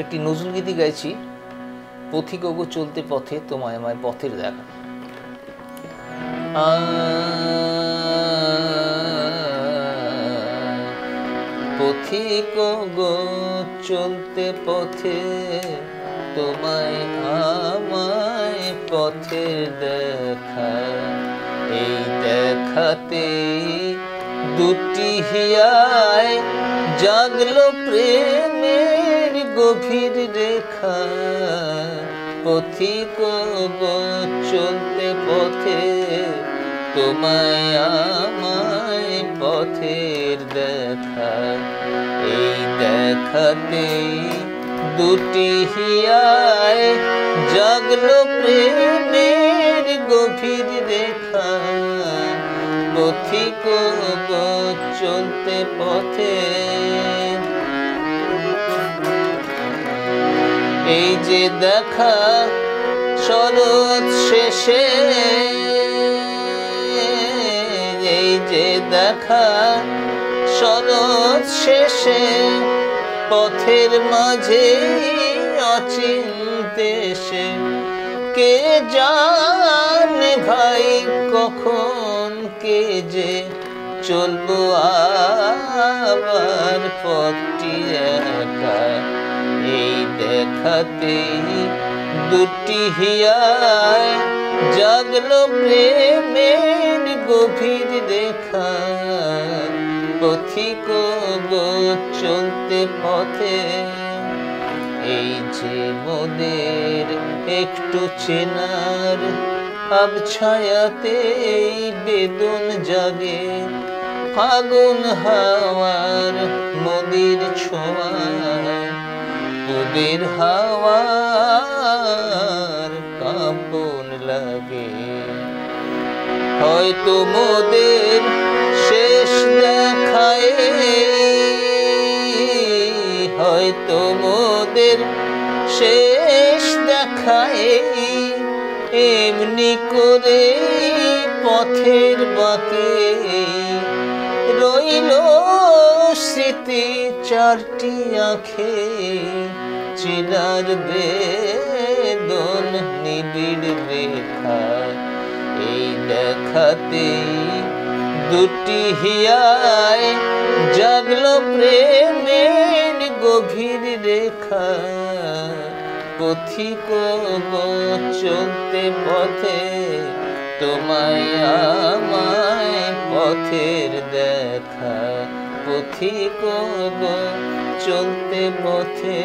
একটি নজরুল গীতি গাইছি, পথিক গো চলতে পথে তোমায় আমায় পথের দেখা। পথিক গো চলতে পথে তোমায় আমায় পথের দেখা, এই দেখাতে দুটি হিয়ায় জাগলো প্রেমের গভীর রেখা। পথিক গো চলতে পথে তোমায় আমায় পথের দেখা, এই দেখাতে দুটি হিয়ায় জাগলো প্রেমের গভীর রেখা। পথিক গো চলতে পথে, এই যে দেখা শরৎ শেষে, এই যে দেখা শরৎ শেষে পথের মাঝে অচিন দেশে। কে জানে ভাই কখন কে যে চলবো আবার পথটি একা, এই দেখাতে দুটি হিয়ায় জাগলো প্রেমের গভীর রেখা। পথিক গো চলতে পথে, এই যে মোদের একটু চেনার আবছায়াতে বেদন জাগে। ফাগুন হাওয়ার মোদের ছোঁয়ায় ওদের হাওয়ার কাঁপন লাগে। হয়তো মোদের শেষ দেখায়, হয়তো মোদের শেষ দেখায় এমনি করে পথের বাঁকে রইল স্মৃতি চারটি আঁখে। চিনার বেদন নিবিড় রেখা, এই দেখাতে দুটি হিয়ায় জাগলো প্রেমের গভীর রেখা। পথিক গো চলতে পথে তোমায় আমায় পথের দেখা। পথিক গো চলতে পথে।